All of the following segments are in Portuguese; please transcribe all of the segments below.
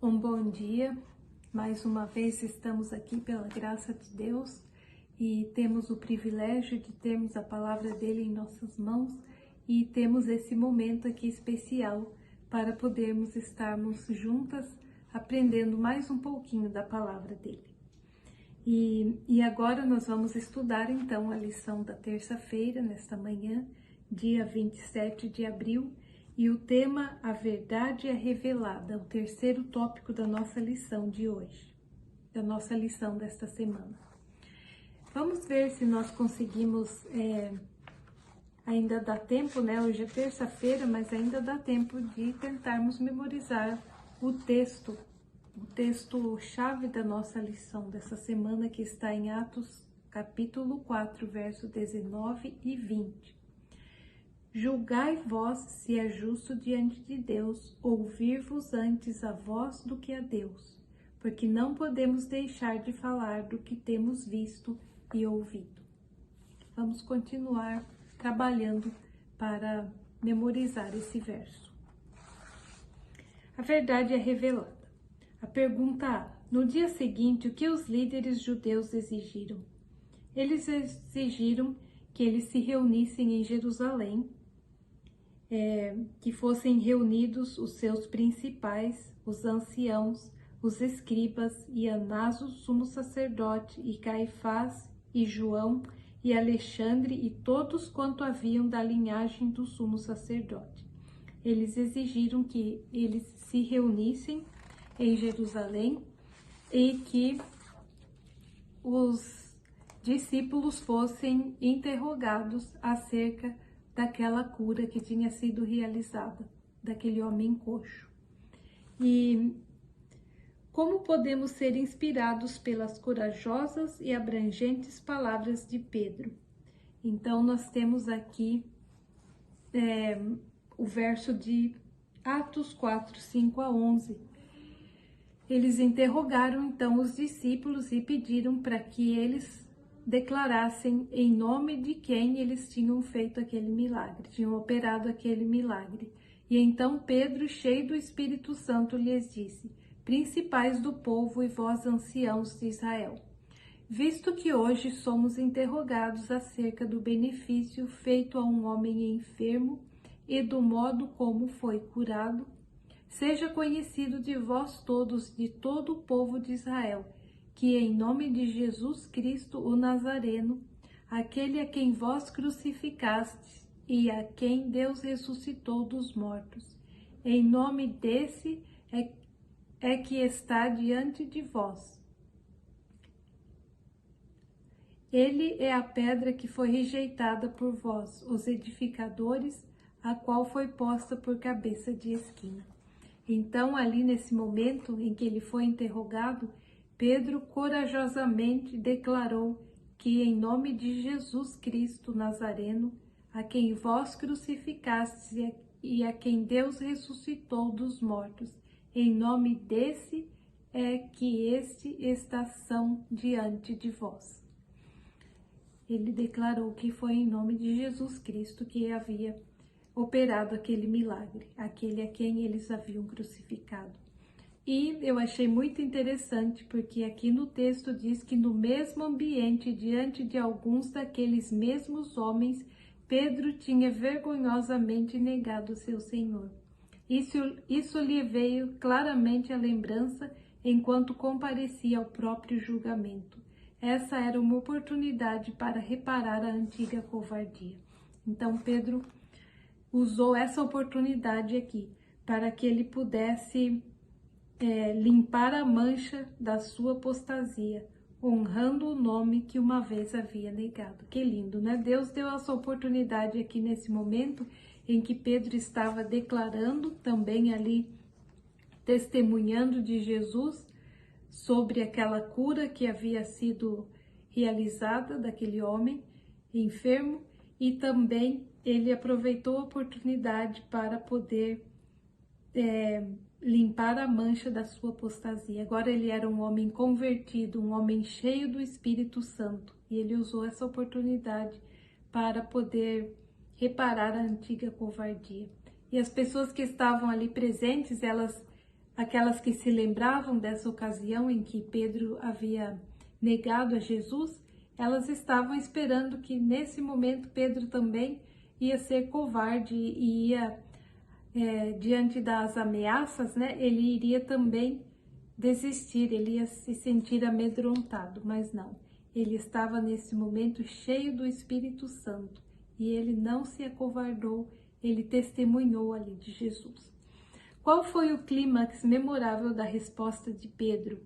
Um bom dia, mais uma vez estamos aqui pela graça de Deus e temos o privilégio de termos a palavra dele em nossas mãos e temos esse momento aqui especial para podermos estarmos juntas aprendendo mais um pouquinho da palavra dele. E agora nós vamos estudar então a lição da terça-feira, nesta manhã, dia 27 de abril, e o tema A Verdade é Revelada, o terceiro tópico da nossa lição de hoje, da nossa lição desta semana. Vamos ver se nós conseguimos, ainda dá tempo, né? Hoje é terça-feira, mas ainda dá tempo de tentarmos memorizar o texto-chave da nossa lição dessa semana, que está em Atos, capítulo 4, versos 19 e 20. Julgai vós se é justo diante de Deus ouvir-vos antes a vós do que a Deus, porque não podemos deixar de falar do que temos visto e ouvido. Vamos continuar trabalhando para memorizar esse verso. A verdade é revelada. A pergunta A. No dia seguinte, o que os líderes judeus exigiram? Eles exigiram que eles se reunissem em Jerusalém, que fossem reunidos os seus principais, os anciãos, os escribas, e Anás, o sumo sacerdote, e Caifás, e João, e Alexandre, e todos quanto haviam da linhagem do sumo sacerdote. Eles exigiram que eles se reunissem em Jerusalém e que os discípulos fossem interrogados acerca daquela cura que tinha sido realizada, daquele homem coxo. E como podemos ser inspirados pelas corajosas e abrangentes palavras de Pedro? Então, nós temos aqui o verso de Atos 4, 5 a 11. Eles interrogaram então os discípulos e pediram para que eles declarassem em nome de quem eles tinham feito aquele milagre, tinham operado aquele milagre. E então Pedro, cheio do Espírito Santo, lhes disse: Principais do povo e vós anciãos de Israel, visto que hoje somos interrogados acerca do benefício feito a um homem enfermo e do modo como foi curado, seja conhecido de vós todos, de todo o povo de Israel, que em nome de Jesus Cristo, o Nazareno, aquele a quem vós crucificastes e a quem Deus ressuscitou dos mortos, em nome desse é que está diante de vós. Ele é a pedra que foi rejeitada por vós, os edificadores, a qual foi posta por cabeça de esquina. Então, ali nesse momento em que ele foi interrogado, Pedro corajosamente declarou que em nome de Jesus Cristo Nazareno, a quem vós crucificastes e a quem Deus ressuscitou dos mortos, em nome desse é que este está são diante de vós. Ele declarou que foi em nome de Jesus Cristo que havia operado aquele milagre, aquele a quem eles haviam crucificado. E eu achei muito interessante, porque aqui no texto diz que no mesmo ambiente, diante de alguns daqueles mesmos homens, Pedro tinha vergonhosamente negado seu Senhor. Isso lhe veio claramente à lembrança enquanto comparecia ao próprio julgamento. Essa era uma oportunidade para reparar a antiga covardia. Então Pedro usou essa oportunidade aqui para que ele pudesse limpar a mancha da sua apostasia, honrando o nome que uma vez havia negado. Que lindo, né? Deus deu essa oportunidade aqui nesse momento em que Pedro estava declarando, também ali testemunhando de Jesus sobre aquela cura que havia sido realizada daquele homem enfermo, e também ele aproveitou a oportunidade para poder limpar a mancha da sua apostasia. Agora ele era um homem convertido, um homem cheio do Espírito Santo, e ele usou essa oportunidade para poder reparar a antiga covardia. E as pessoas que estavam ali presentes, elas aquelas que se lembravam dessa ocasião em que Pedro havia negado a Jesus, elas estavam esperando que nesse momento Pedro também ia ser covarde e ia, diante das ameaças, né, ele iria também desistir, ele ia se sentir amedrontado, mas não. Ele estava nesse momento cheio do Espírito Santo e ele não se acovardou, ele testemunhou ali de Jesus. Qual foi o clímax memorável da resposta de Pedro?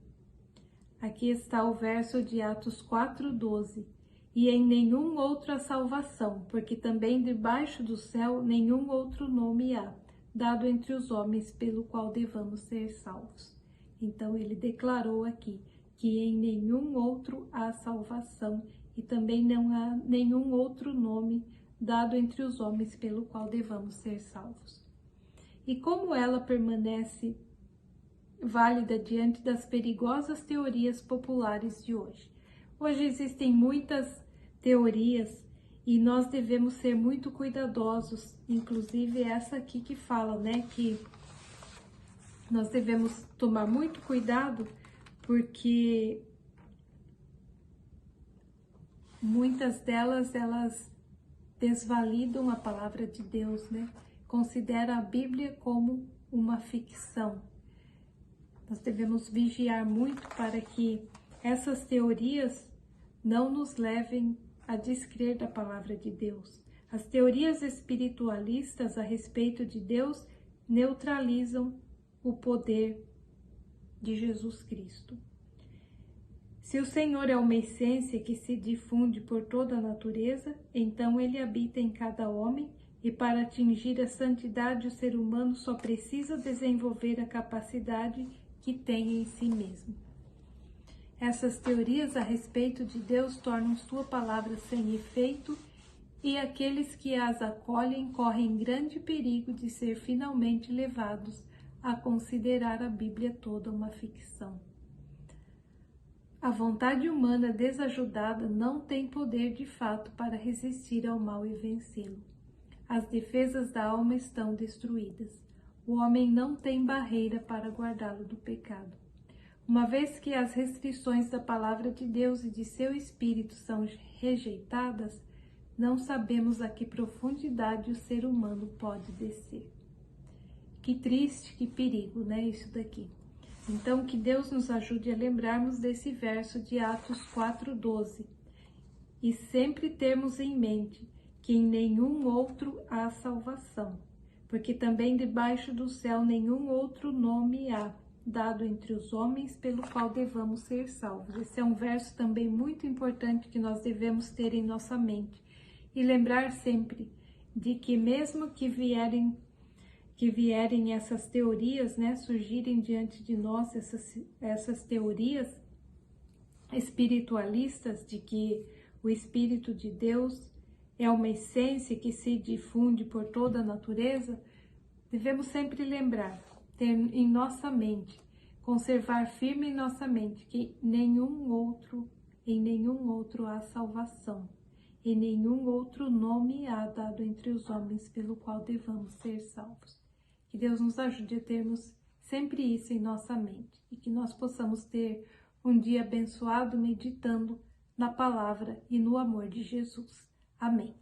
Aqui está o verso de Atos 4:12. E em nenhum outro há salvação, porque também debaixo do céu nenhum outro nome há, dado entre os homens pelo qual devamos ser salvos. Então ele declarou aqui que em nenhum outro há salvação e também não há nenhum outro nome dado entre os homens pelo qual devamos ser salvos. E como ela permanece válida diante das perigosas teorias populares de hoje? Hoje existem muitas teorias e nós devemos ser muito cuidadosos, inclusive essa aqui que fala, né, que nós devemos tomar muito cuidado porque muitas delas, elas desvalidam a palavra de Deus, né? Considera a Bíblia como uma ficção. Nós devemos vigiar muito para que essas teorias não nos levem a descrer da palavra de Deus. As teorias espiritualistas a respeito de Deus neutralizam o poder de Jesus Cristo. Se o Senhor é uma essência que se difunde por toda a natureza, então ele habita em cada homem e para atingir a santidade o ser humano só precisa desenvolver a capacidade que tem em si mesmo. Essas teorias a respeito de Deus tornam sua palavra sem efeito e aqueles que as acolhem correm grande perigo de ser finalmente levados a considerar a Bíblia toda uma ficção. A vontade humana desajudada não tem poder de fato para resistir ao mal e vencê-lo. As defesas da alma estão destruídas. O homem não tem barreira para guardá-lo do pecado. Uma vez que as restrições da palavra de Deus e de seu Espírito são rejeitadas, não sabemos a que profundidade o ser humano pode descer. Que triste, que perigo, né, isso daqui. Então, que Deus nos ajude a lembrarmos desse verso de Atos 4:12 e sempre termos em mente que em nenhum outro há salvação, porque também debaixo do céu nenhum outro nome há, dado entre os homens pelo qual devamos ser salvos. Esse é um verso também muito importante que nós devemos ter em nossa mente e lembrar sempre de que mesmo que vierem essas teorias, né, surgirem diante de nós, essas teorias espiritualistas de que o Espírito de Deus é uma essência que se difunde por toda a natureza, devemos sempre lembrar, ter em nossa mente, conservar firme em nossa mente que em nenhum outro há salvação, e nenhum outro nome há dado entre os homens pelo qual devamos ser salvos. Que Deus nos ajude a termos sempre isso em nossa mente e que nós possamos ter um dia abençoado meditando na palavra e no amor de Jesus. Amém.